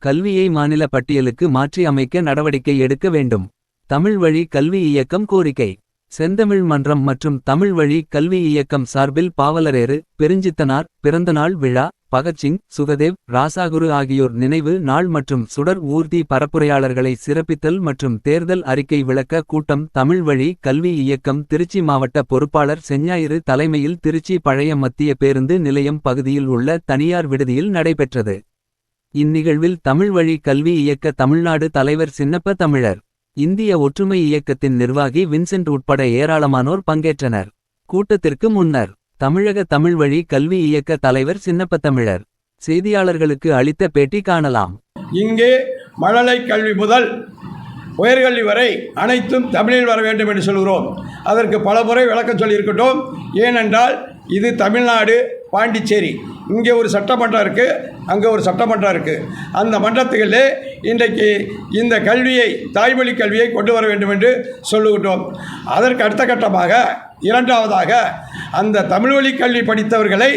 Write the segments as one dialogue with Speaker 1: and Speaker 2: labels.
Speaker 1: கல்வியை மாநில பட்டியலுக்கு மாற்றி அமைக்க நடவடிக்கை எடுக்க வேண்டும். தமிழ் வழி கல்வி இயக்கம் கோரிக்கை. செந்தமிழ் மன்றம் மற்றும் தமிழ் வழி கல்வி இயக்கம் சார்பில் பாவலரேறு பெருஞ்சித்தனார் பிறந்தநாள் விழா, பகத்சிங், சுகதேவ், ராசாகுரு ஆகியோர் நினைவு நாள் மற்றும் சுடர் ஊர்தி பரப்புரையாளர்களை சிறப்பித்தல் மற்றும் தேர்தல் அறிக்கை விளக்க கூட்டம். தமிழ் வழி கல்வி இயக்கம் திருச்சி மாவட்ட பொறுப்பாளர் செஞ்ஞாயிறு தலைமையில் திருச்சி பழைய மத்திய பேருந்து நிலையம் பகுதியில் உள்ள தனியார் விடுதியில் நடைபெற்றது. இந்நிகழ்வில் தமிழ் வழி கல்வி இயக்க தமிழ்நாடு தலைவர் சின்னப்ப தமிழர், இந்திய ஒற்றுமை இயக்கத்தின் நிர்வாகி வின்சென்ட் உட்பட ஏராளமானோர் பங்கேற்றனர். கூட்டத்திற்கு முன்னர் தமிழக தமிழ் வழி கல்வி இயக்க தலைவர் சின்னப்ப தமிழர் செய்தியாளர்களுக்கு அளித்த பேட்டி காணலாம்.
Speaker 2: இங்கே மழலை கல்வி முதல் உயர்கல்வி வரை அனைத்தும் தமிழில் வர வேண்டும் என்று சொல்கிறோம். அதற்கு பல முறை விளக்கம் சொல்லியிருக்கட்டும். ஏனென்றால் இது தமிழ்நாடு, பாண்டிச்சேரி, இங்கே ஒரு சட்டமன்றம் இருக்குது, அங்கே ஒரு சட்டமன்றம் இருக்குது. அந்த மன்றத்துகளே இன்றைக்கு இந்த கல்வியை, தாய்மொழி கல்வியை கொண்டு வர வேண்டும் என்று சொல்லுகின்றோம். அதற்கு அடுத்த கட்டமாக இரண்டாவதாக அந்த தமிழ்வழி கல்வி படித்தவர்களை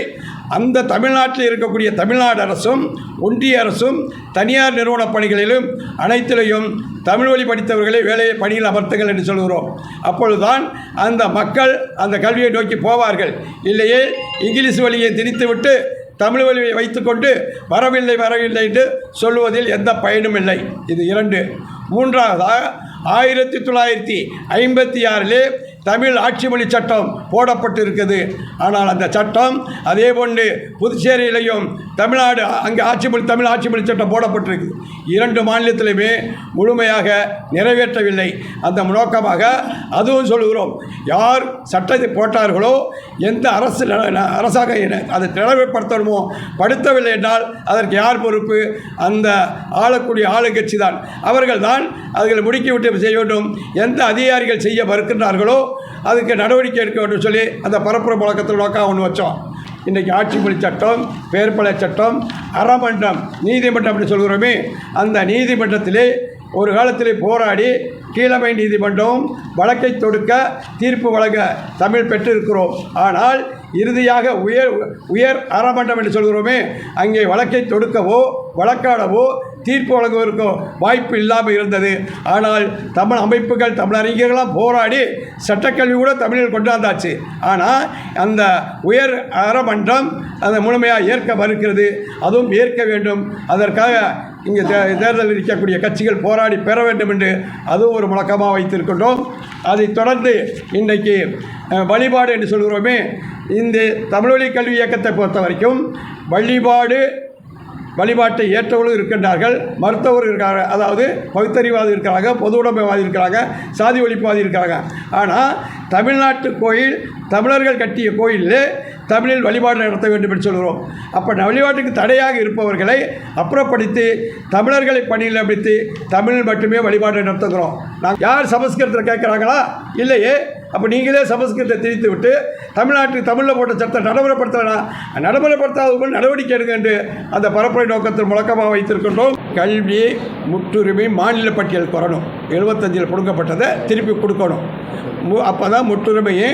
Speaker 2: அந்த தமிழ்நாட்டில் இருக்கக்கூடிய தமிழ்நாடு அரசும் ஒன்றிய அரசும் தனியார் நிறுவன பணிகளிலும் அனைத்திலையும் தமிழ் வழி படித்தவர்களை வேலையை பணியில் அமர்த்துங்கள் என்று சொல்கிறோம். அப்பொழுதுதான் அந்த மக்கள் அந்த கல்வியை நோக்கி போவார்கள். இல்லையே இங்கிலீஷ் வழியை திணித்துவிட்டு தமிழ் வழியை வைத்துக்கொண்டு வரவில்லை என்று சொல்லுவதில் எந்த பயனும் இல்லை. இது இரண்டு. மூன்றாவதாக 1956 தமிழ் ஆட்சி மொழி சட்டம் போடப்பட்டு இருக்குது. ஆனால் அந்த சட்டம் அதே போன்று புதுச்சேரியிலையும் தமிழ்நாடு அங்கே தமிழ் ஆட்சி மொழி சட்டம் போடப்பட்டிருக்குது. இரண்டு மாநிலத்திலுமே முழுமையாக நிறைவேற்றவில்லை. அந்த நோக்கமாக அதுவும் சொல்கிறோம். யார் சட்டத்தை போட்டார்களோ, எந்த அரசாக அதை நிறைவேற்றணுமோ, படுத்தவில்லை என்றால் அதற்கு யார் பொறுப்பு? அந்த ஆளக்கூடிய ஆளுங்கட்சி தான். அவர்கள் தான் அதுகளை முடுக்கிவிட்டு செய்ய வேண்டும். எந்த அதிகாரிகள் செய்ய மறுக்கின்றார்களோ அதுக்கு நடவடிக்கை எடுக்க வேண்டும் சொல்லி அந்த பரப்புரை முழக்கத்தில் நோக்கம் ஒன்று வச்சோம். இன்றைக்கி ஆட்சி மொழி சட்டம், பெயர்ப்பலை சட்டம், அறமன்றம், நீதிமன்றம் அப்படி சொல்கிறோமே, அந்த நீதிமன்றத்திலே ஒரு காலத்திலே போராடி கீழமை நீதிமன்றம் வழக்கை தொடுக்க தீர்ப்பு வழங்க தமிழ் பெற்றிருக்கிறோம். ஆனால் இறுதியாக உயர் அறமன்றம் என்று சொல்கிறோமே, அங்கே வழக்கை தொடுக்கவோ வழக்காடவோ தீர்ப்பு வழங்குவதற்கோ வாய்ப்பு இல்லாமல் இருந்தது. ஆனால் தமிழ் அமைப்புகள், தமிழ் அறிஞர்களாம் போராடி சட்டக்கல்வி கூட தமிழில் கொண்டாந்தாச்சு. ஆனால் அந்த உயர் அறமன்றம் அதை முழுமையாக ஏற்க மறுக்கிறது. அதுவும் ஏற்க வேண்டும். அதற்காக இங்கே தேர்தலில் இருக்கக்கூடிய கட்சிகள் போராடி பெற வேண்டும் என்று அதுவும் ஒரு முழக்கமாக வைத்திருக்கின்றோம். அதைத் தொடர்ந்து இன்றைக்கு வழிபாடு என்று சொல்கிறோமே, இந்த தமிழ்வழி கல்வி இயக்கத்தை பொறுத்த வரைக்கும் வழிபாட்டை ஏற்றவர்களும் இருக்கின்றார்கள், மருத்துவர்கள் இருக்கிறாங்க, அதாவது பகுத்தறிவாதி இருக்கிறாங்க, பொது உடைமைவாதி இருக்கிறாங்க, சாதி ஒழிப்புவாதி இருக்கிறாங்க. ஆனால் தமிழ்நாட்டு கோயில், தமிழர்கள் கட்டிய கோயிலில் தமிழில் வழிபாடு நடத்த வேண்டும் என்று சொல்கிறோம். அப்போ வழிபாட்டுக்கு தடையாக இருப்பவர்களை அப்புறப்படுத்தி தமிழர்களை பணியில் அமைத்து தமிழில் மட்டுமே வழிபாடு நடத்துகிறோம். நாங்கள் யார் சமஸ்கிருதத்தில் கேட்குறாங்களா? இல்லையே. அப்போ நீங்களே சமஸ்கிருதத்தை திணித்து விட்டு தமிழ்நாட்டுக்கு தமிழில் போட்ட சட்டத்தை நடைமுறைப்படுத்தாத நடவடிக்கை எடுங்க என்று அந்த பரப்புரை நோக்கத்தில் முழக்கமாக வைத்திருக்கின்றோம். கல்வி முற்றுரிமை மாநில பட்டியல் வரணும். 75 கொடுக்கப்பட்டதை திருப்பி கொடுக்கணும். அப்போ தான் முற்றுரிமையை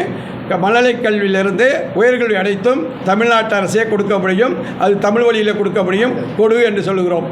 Speaker 2: மழலை கல்வியிலிருந்து உயர்கல்வி அனைத்தும் தமிழ்நாட்டு அரசே கொடுக்க முடியும். அது தமிழ் வழியில் கொடுக்க முடியும். கொடு என்று சொல்லுகிறோம்.